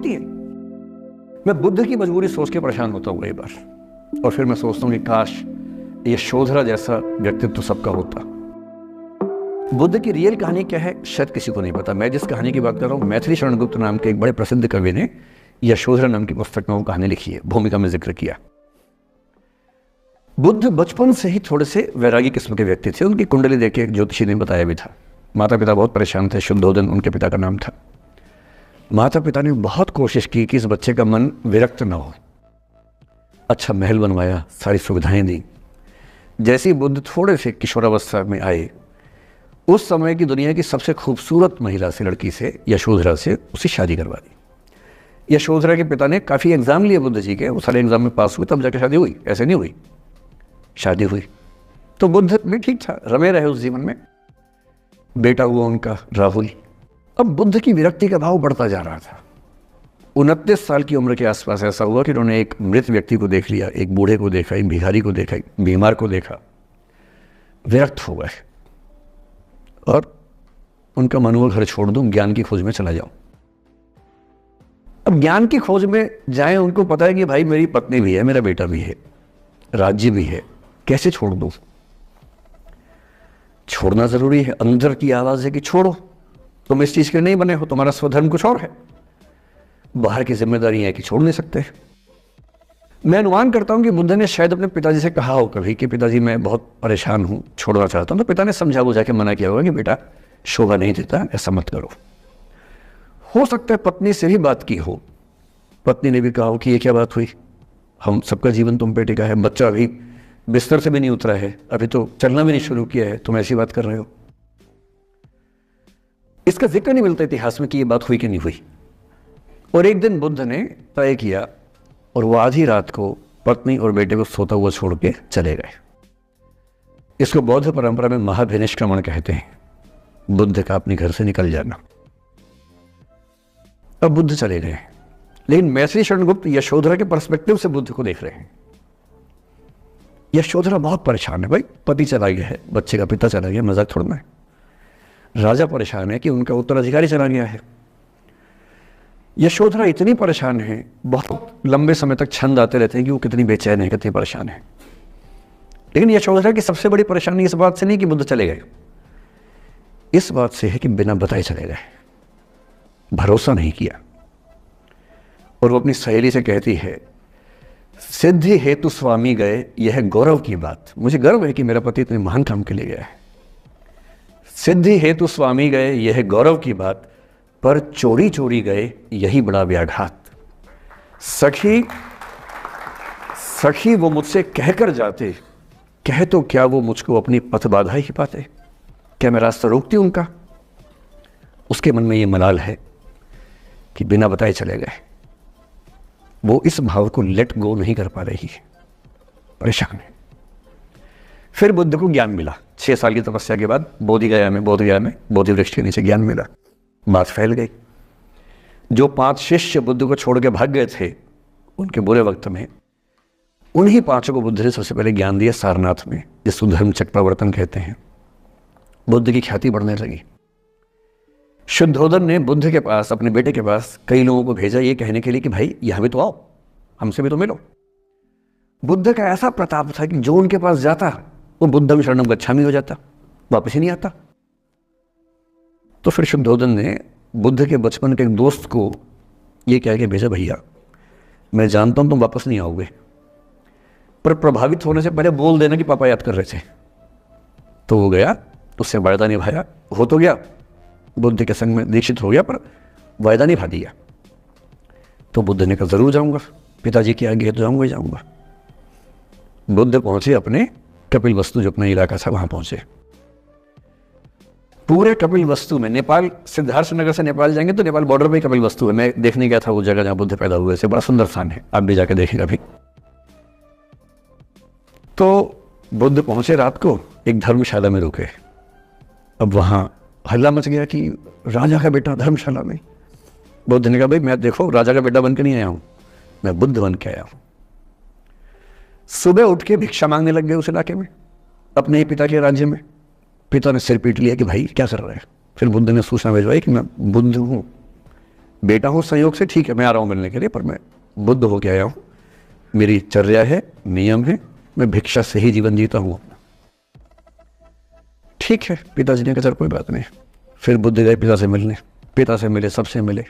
होती है। मैं बुद्ध की मजबूरी सोच के परेशान होता हूँ कई बार, और फिर मैं सोचता हूँ कि काश ये यशोधरा जैसा व्यक्तित्व सबका होता। बुद्ध की रियल कहानी क्या है शायद किसी को नहीं पता। मैं जिस कहानी की बात कर रहा हूँ, मैथिली शरण गुप्त नाम के एक बड़े प्रसिद्ध कवि ने यशोधरा नाम की पुस्तक में वो कहानी लिखी है, भूमिका में जिक्र किया। बुद्ध बचपन से ही थोड़े से वैरागी किस्म के व्यक्ति थे। उनकी कुंडली देख के एक ज्योतिषी ने बताया भी था। माता पिता बहुत परेशान थे, शुद्धोदन उनके पिता का नाम था। माता पिता ने बहुत कोशिश की कि इस बच्चे का मन विरक्त ना हो। अच्छा महल बनवाया, सारी सुविधाएं दी। जैसे ही बुद्ध थोड़े से किशोरावस्था में आए, उस समय की दुनिया की सबसे खूबसूरत महिला से, लड़की से, यशोधरा से उसकी शादी करवा दी। यशोधरा के पिता ने काफ़ी एग्जाम लिए बुद्ध जी के, वो सारे एग्जाम में पास हुए तब जाकर शादी हुई, ऐसे नहीं हुई। शादी हुई तो बुद्ध भी ठीक था, रमे रहे उस जीवन में। बेटा हुआ उनका राहुल। अब बुद्ध की विरक्ति का भाव बढ़ता जा रहा था। 29 साल की उम्र के आसपास ऐसा हुआ कि उन्होंने एक मृत व्यक्ति को देख लिया, एक बूढ़े को देखा, एक भिखारी को देखा, एक बीमार को देखा। विरक्त हो गए और उनका मन हुआ घर छोड़ दूं, ज्ञान की खोज में चला जाऊं। अब ज्ञान की खोज में जाएं, उनको पता है कि भाई मेरी पत्नी भी है, मेरा बेटा भी है, राज्य भी है, कैसे छोड़ दूं? छोड़ना जरूरी है। अंदर की आवाज है कि छोड़ो, तुम इस चीज के नहीं बने हो, तुम्हारा स्वधर्म कुछ और है। बाहर की जिम्मेदारी है कि छोड़ नहीं सकते। मैं अनुमान करता हूं कि बुद्ध ने शायद अपने पिताजी से कहा हो कभी कि पिताजी मैं बहुत परेशान हूं, छोड़ना चाहता हूं। तो पिता ने समझा बुझा के मना किया होगा कि बेटा शोभा नहीं देता, ऐसा मत करो। हो सकता है पत्नी से भी बात की हो, पत्नी ने भी कहा हो कि ये क्या बात हुई, हम सबका जीवन तुम पे टिका है, बच्चा अभी बिस्तर से भी नहीं उतरा है, अभी तो चलना भी नहीं शुरू किया है, तुम ऐसी बात कर रहे हो। इसका जिक्र नहीं मिलता इतिहास में कि ये बात हुई कि नहीं हुई। और एक दिन बुद्ध ने तय किया और वो आधी रात को पत्नी और बेटे को सोता हुआ छोड़ के चले गए। इसको बौद्ध परंपरा में महाभिनिष्क्रमण कहते हैं, बुद्ध का अपने घर से निकल जाना। अब बुद्ध चले गए, लेकिन मैथिली शरण गुप्त यशोधरा के पर्सपेक्टिव से बुद्ध को देख रहे हैं। यशोधरा बहुत परेशान है, भाई पति चला गया है, बच्चे का पिता चला गया, मजाक थोड़ा है। राजा परेशान है कि उनका उत्तराधिकारी चला गया है। यशोधरा इतनी परेशान है, बहुत लंबे समय तक छंद आते रहते हैं कि वो कितनी बेचैन है, कितनी परेशान है। लेकिन यशोधरा की सबसे बड़ी परेशानी इस बात से नहीं कि बुद्ध चले गए, इस बात से है कि बिना बताए चले गए, भरोसा नहीं किया। और वो अपनी सहेली से कहती है, सिद्धि हेतु स्वामी गए, यह गौरव की बात। मुझे गर्व है कि मेरा पति इतने महान काम के लिए गया है। सिद्धि हेतु स्वामी गए, यह गौरव की बात, पर चोरी चोरी गए, यही बड़ा व्याघात। सखी वो मुझसे कहकर जाते, कह तो क्या वो मुझको अपनी पथ बाधा ही पाते, क्या मैं रास्ता रोकती उनका? उसके मन में ये मलाल है कि बिना बताए चले गए। वो इस भाव को लेट गो नहीं कर पा रही है, परेशान है। फिर बुद्ध को ज्ञान मिला 6 साल की तपस्या के बाद, बोधगया में बोधि वृक्ष के नीचे ज्ञान मिला। बात फैल गई। जो 5 शिष्य बुद्ध को छोड़ के भाग गए थे उनके बुरे वक्त में, उन्हीं 5 को बुद्ध ने सबसे पहले ज्ञान दिया सारनाथ में, जिसको धर्म चक्रवर्तन कहते हैं। बुद्ध की ख्याति बढ़ने लगी। शुद्धोदन ने बुद्ध के पास, अपने बेटे के पास कई लोगों को भेजा ये कहने के लिए कि भाई यहां भी तो आओ, हमसे भी तो मिलो। बुद्ध का ऐसा प्रताप था कि जो उनके पास जाता वो बुद्धम शरणम गच्छामि हो जाता, वापस ही नहीं आता। तो फिर शुद्धोदन ने बुद्ध के बचपन के एक दोस्त को ये कह के भेजा, भैया मैं जानता हूं तुम वापस नहीं आओगे, पर प्रभावित होने से पहले बोल देना कि पापा याद कर रहे थे। तो वो गया, उससे वायदा निभाया, हो तो गया, बुद्ध के संग में दीक्षित हो गया, पर वायदा निभा दिया। तो बुद्ध ने कहा जरूर जाऊंगा, पिताजी की आज्ञा तो जाऊंगा ही जाऊंगा। बुद्ध पहुंचे अपने कपिल वस्तु, जो अपना इलाका था, वहां पहुंचे। पूरे कपिल वस्तु में, नेपाल सिद्धार्थ नगर से नेपाल जाएंगे तो नेपाल बॉर्डर पे कपिल वस्तु है। मैं देखने गया था वो जगह जहां बुद्ध पैदा हुए थे, बड़ा सुंदर स्थान है, आप भी जाकर देखेंगे अभी। तो बुद्ध पहुंचे रात को, एक धर्मशाला में रुके। अब वहां हल्ला मच गया कि राजा का बेटा धर्मशाला में। बुद्ध ने कहा भाई मैं देखो राजा का बेटा बन के नहीं आया हूं, मैं बुद्ध बन के आया हूं। सुबह उठ के भिक्षा मांगने लग गए उस इलाके में, अपने ही पिता के राज्य में। पिता ने सिर पीट लिया कि भाई क्या कर रहे हैं। फिर बुद्ध ने सूचना भिजवाई कि मैं बुद्ध हूं, बेटा हूँ संयोग से, ठीक है, मैं आ रहा हूँ मिलने के लिए, पर मैं बुद्ध होके आया हूँ, मेरी चर्या है, नियम है, मैं भिक्षा से ही जीवन जीता हूँ अपना। ठीक है, पिताजी ने कहा चल कोई बात नहीं। फिर बुद्ध गए पिता से मिलने, पिता से मिले, सबसे मिले,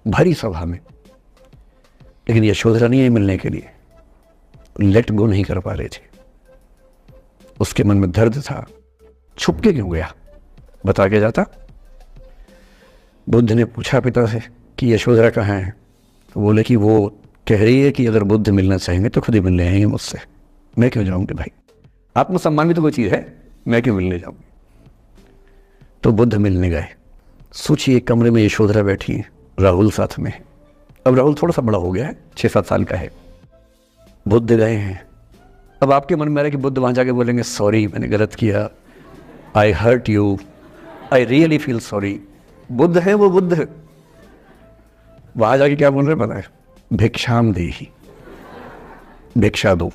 भरी सभा में, लेकिन यशोधरा नहीं आई मिलने के लिए, लेट गो नहीं कर पा रहे थे। उसके मन में दर्द था, छुप के क्यों गया, बता के जाता। बुद्ध ने पूछा पिता से कि यशोधरा कहाँ है, तो बोले कि वो कह रही है कि अगर बुद्ध मिलना चाहेंगे तो खुद ही मिलने आएंगे मुझसे, मैं क्यों जाऊंगी भाई, आत्मसम्मान भी तो कोई चीज़ है, मैं क्यों मिलने जाऊंगी। तो बुद्ध मिलने गए। सोचिए कमरे में यशोधरा बैठी है, राहुल साथ में। अब राहुल थोड़ा सा बड़ा हो गया है, 6-7 साल का है। बुद्ध गए हैं। अब आपके मन में आ रहा है कि बुद्ध वहाँ जाके बोलेंगे सॉरी मैंने गलत किया, I hurt you, I really feel sorry. बुद्ध है वो बुद्ध, वहाँ जाके क्या बोल रहे पता है, भिक्षाम देहि, भिक्षा दो।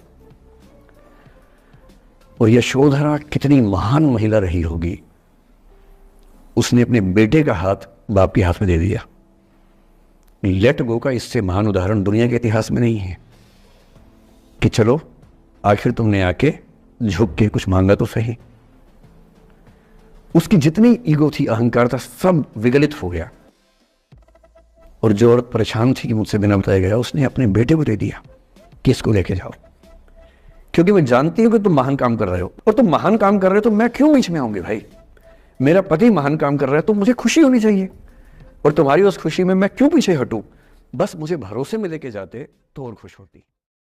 और यशोधरा कितनी महान महिला रही होगी, उसने अपने बेटे का हाथ बाप के हाथ में दे दिया। लेट गो का इससे महान उदाहरण दुनिया के इतिहास में नहीं है कि चलो आखिर तुमने आके झुक के कुछ मांगा तो सही। उसकी जितनी ईगो थी, अहंकार था, सब विगलित हो गया। और जो औरत परेशान थी कि मुझसे बिना बताया गया, उसने अपने बेटे को दे दिया कि इसको लेके जाओ, क्योंकि मैं जानती हूं कि तुम महान काम कर रहे हो, और तुम महान काम कर रहे हो तो मैं क्यों बीच में आऊंगी भाई। मेरा पति महान काम कर रहा है तो मुझे खुशी होनी चाहिए, और तुम्हारी उस खुशी में मैं क्यों पीछे हटूं। बस मुझे भरोसे में लेके जाते तो और खुश होती।